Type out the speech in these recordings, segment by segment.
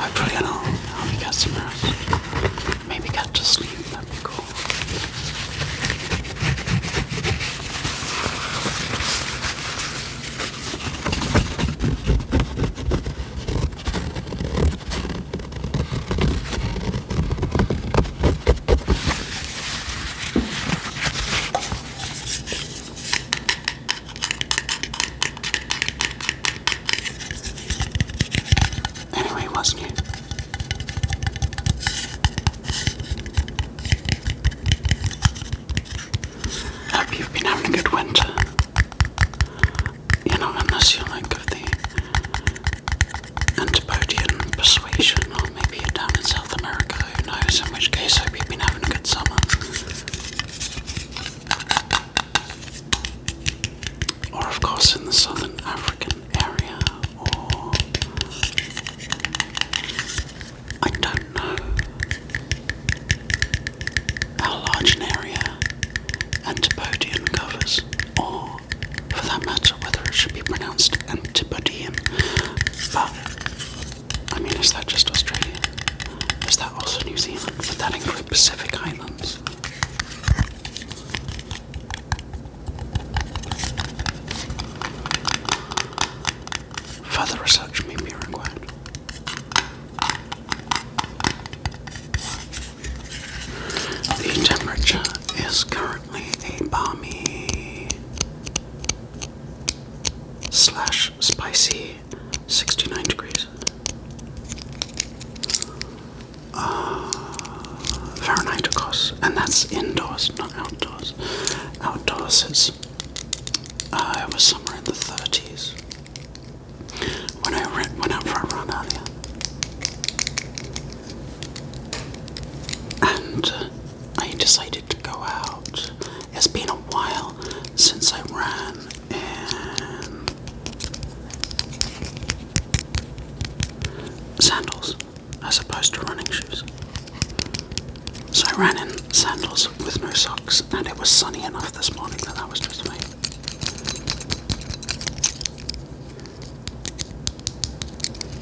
Hopefully I'll help you get some rest. Maybe get to sleep, that'd be cool. Anyway, what's new? Hope you've been having a good winter. You know, unless you're like of the antipodean persuasion, or maybe you're down in South America, who knows, in which case I hope you've been having a good summer. Or of course in the southern African area, or I don't know how large an area antipodean covers, or for that matter whether it should be pronounced antipodean. But I mean, is that just Australia? Is that also New Zealand? Would that include Pacific Islands? Further research may be required. The temperature is currently a balmy / spicy 69 degrees. Fahrenheit, of course, and that's indoors, not outdoors. Outdoors it was somewhere in the 30s when I went out for a run earlier. And I decided to go out. It's been a while since I ran in sandals as opposed to running shoes. So I ran in sandals with no socks, and it was sunny enough this morning that was just fine.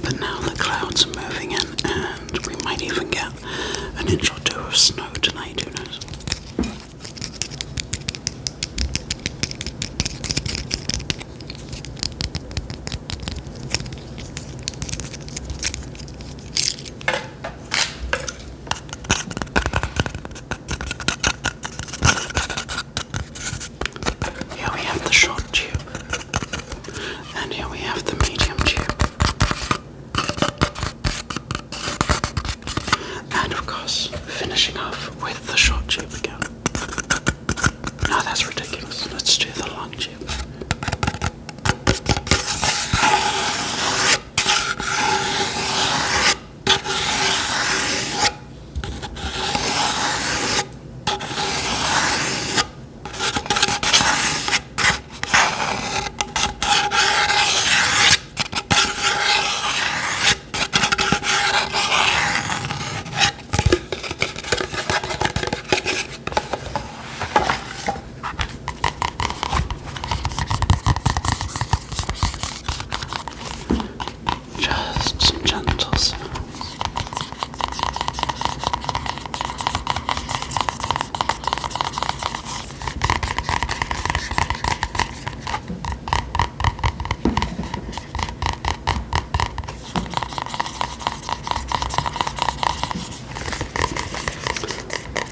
But now the clouds are moving in, and we might even get an inch or two of snow tonight, who knows? Here we have the short tube, and here we have the medium tube. And of course, finishing off with the short tube again. No, that's ridiculous. Let's do the long tube. Just some gentle sounds.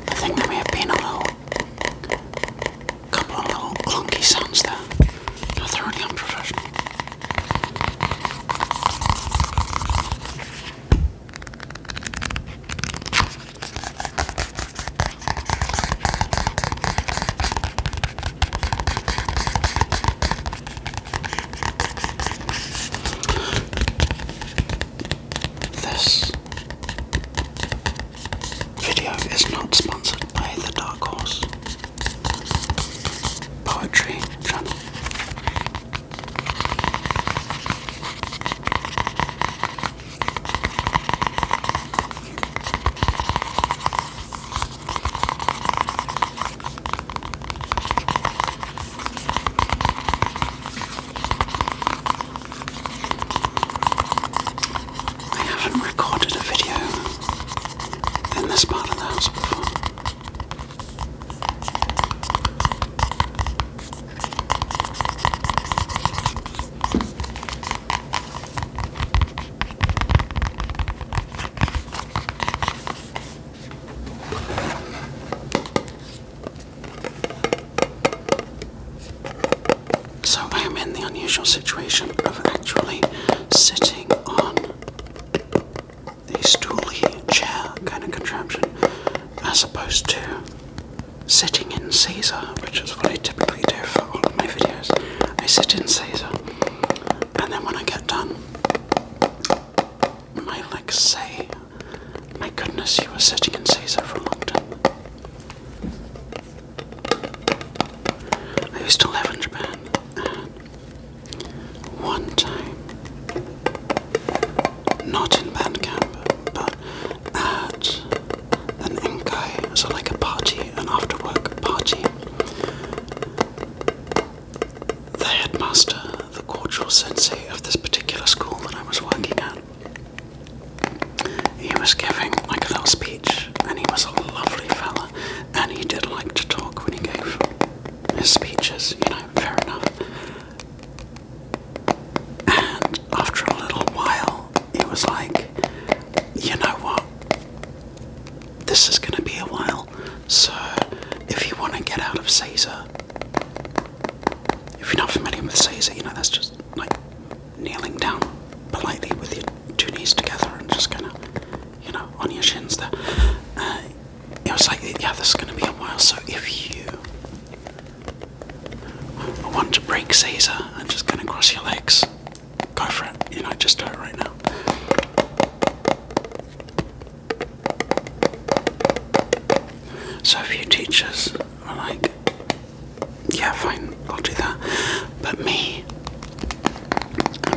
I think there may have been couple of little clunky sounds there. Not thoroughly unprofessional. This video is not sponsored by the Dark Horse Poetry Channel. I haven't recorded opposed to sitting in Caesar, which is what I typically do for all of my videos. I sit in Caesar, and then when I get done, my legs say, my goodness, you were sitting in Caesar for a long time. I used to live in Japan, and one time, not in Bandcamp, but at an Enkai, so like a party, an after-work party, the headmaster, the cordial sensei of this particular school that I was working at, he was giving like a little speech, and he was a lovely fella, and he did like to talk when he gave his speeches, fair enough. And after a little while, he was like, you know what, this is going to be a while, so if you want to get out of Caesar, if you're not familiar with Caesar, that's just like kneeling down politely with your two knees together and just kind of, on your shins there. It was like, yeah, this is going to be a while, so if you want to break Caesar and just kind of cross your legs, go for it, just do it right now. So a few teachers were like, yeah, fine, I'll do that. But me,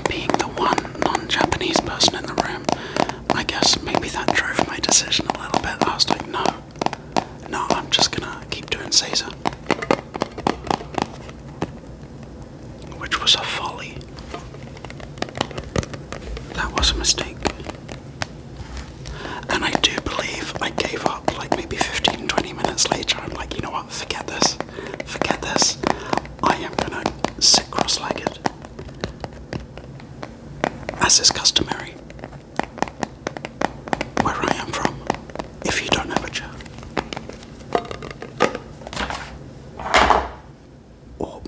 being the one non-Japanese person in the room, I guess maybe that drove my decision a little bit. I was like, no, I'm just gonna keep doing Caesar. Which was a folly. That was a mistake. And I do believe I gave up like maybe 15-20 minutes later. I'm like, you know what, forget this. I am gonna sit cross-legged, as is customary where I am from, if you don't know Butcher. Or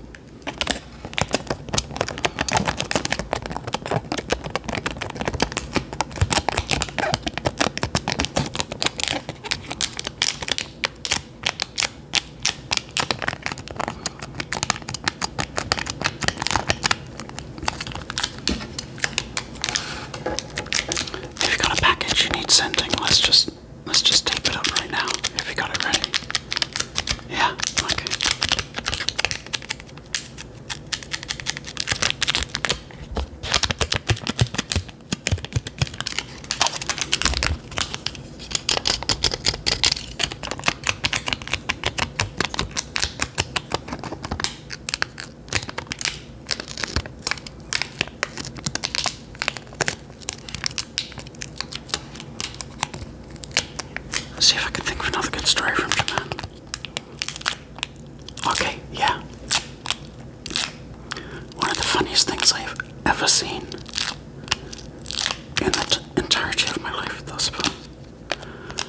if you got a package you need sending, let's just tape it up right now, if you got it ready. Yeah, okay. Let's see if I can think of another good story from Japan. Okay, yeah. One of the funniest things I've ever seen in the entirety of my life thus far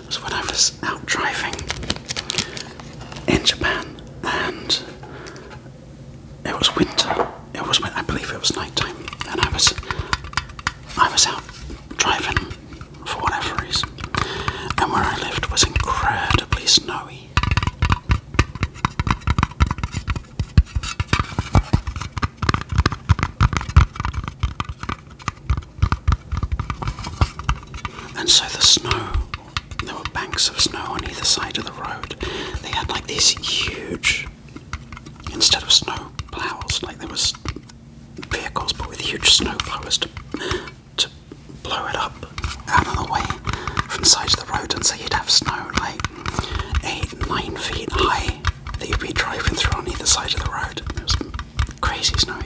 was when I was out driving in Japan, and it was winter. I believe it was nighttime, and I was out driving for whatever reason. And where I lived was incredibly snowy. And so the snow, there were banks of snow on either side of the road. They had like these huge, instead of snow plows, like there was vehicles but with huge snow blowers to blow it up out of the way from the side of the road, and so you'd have snow like 8-9 feet high that you'd be driving through on either side of the road. It was crazy snowy.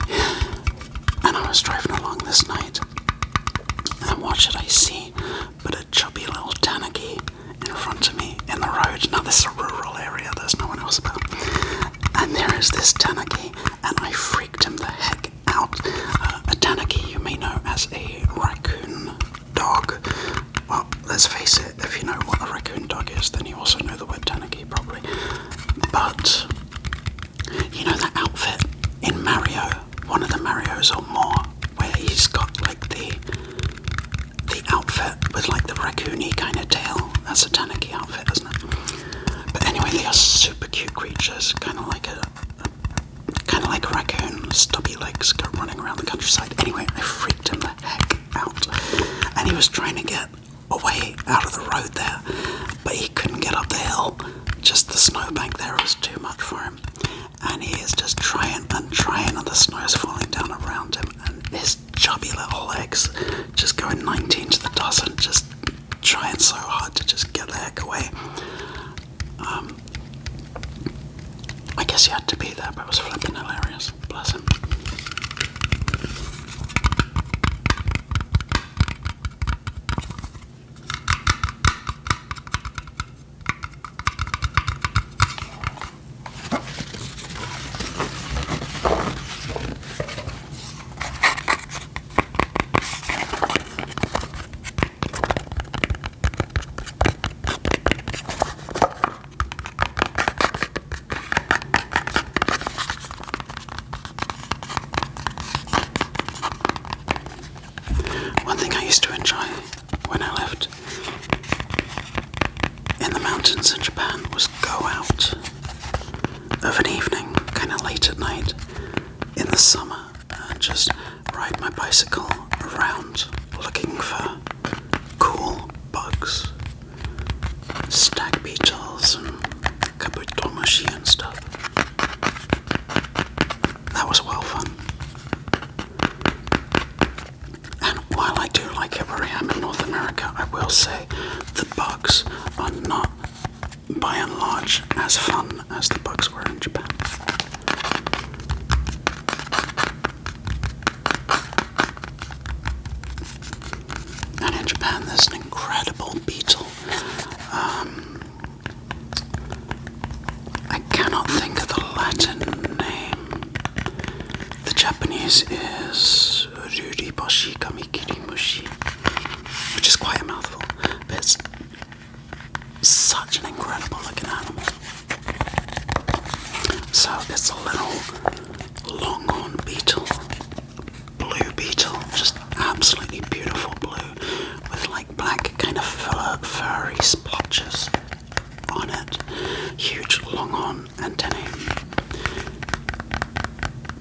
And I was driving along this night, and what should I see but a chubby little tanuki in front of me in the road. Now this is a rural area, there's no one else about. And there is this tanuki, and I freaked him the heck out. A tanuki you may know as a raccoon dog. Well, let's face it, if you know what a raccoon dog is, then you also know the word tanuki probably. But, you know that outfit in Mario, one of the Marios or more, where he's got like the outfit with like the raccoony kind of tail? That's a tanuki outfit, isn't it? Anyway, they are super cute creatures, kind of like a raccoon, stubby legs, go running around the countryside. Anyway, I freaked him the heck out, and he was trying to get away out of the road there, but he couldn't get up the hill. Just the snowbank there was too much for him, and he is just trying and trying, and the snow is falling down around him, and his chubby little legs just going 19 to the dozen, just trying so hard to just get the heck away. I guess he had to be there, but it was flipping hilarious. Bless him. One thing I used to enjoy when I lived in the mountains in Japan was go out of an evening, kind of late at night in the summer, and just ride my bicycle around looking for cool bugs, stag beetles and kabutomushi and stuff. That was well fun. While I do like it where I am in North America, I will say the bugs are not, by and large, as fun as the bugs were in Japan. And in Japan there's an incredible beetle. I cannot think of the Latin name. The Japanese is Ryuriboshi Kamikirimushi, which is quite a mouthful, but it's such an incredible looking animal. So it's a little longhorn beetle, blue beetle, just absolutely beautiful blue, with like black kind of furry splotches on it, huge longhorn antennae.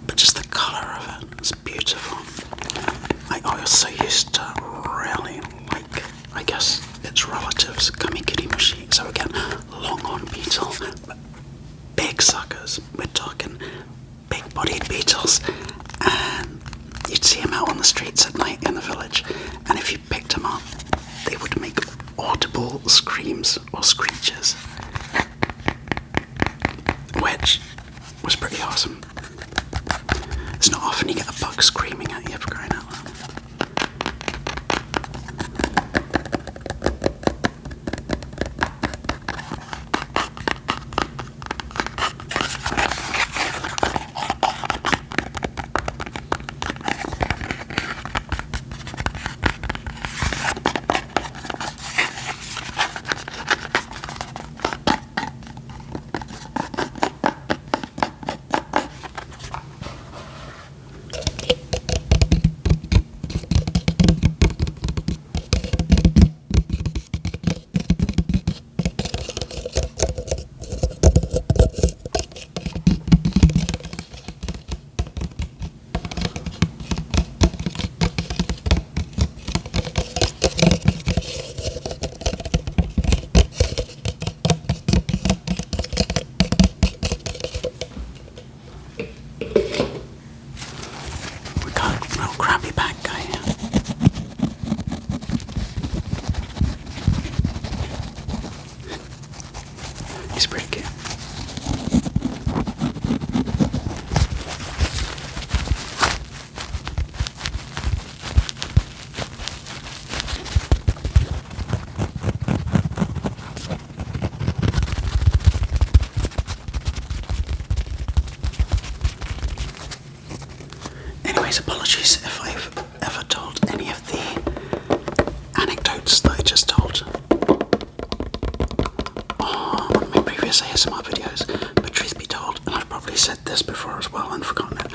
But just the colour of it is beautiful. I also used to really like, I guess, its relatives, kamikirimushi. So again, longhorn beetle, big suckers. We're talking big-bodied beetles, and you'd see them out on the streets at night in the village, and if you picked them up, they would make audible screams or screeches, which was pretty awesome. It's not often you get a bug screaming at you for crying out loud. He's pretty cute. Anyways, apologies if I've ever told any of the anecdotes that I just told on my previous ASMR videos, but truth be told, and I've probably said this before as well and forgotten it,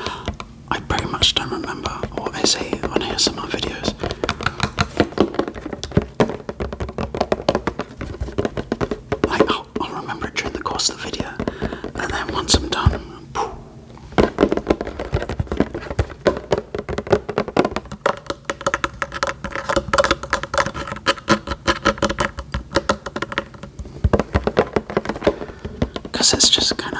I very much don't remember what I say on ASMR videos. I'll remember it during the course because it's just kind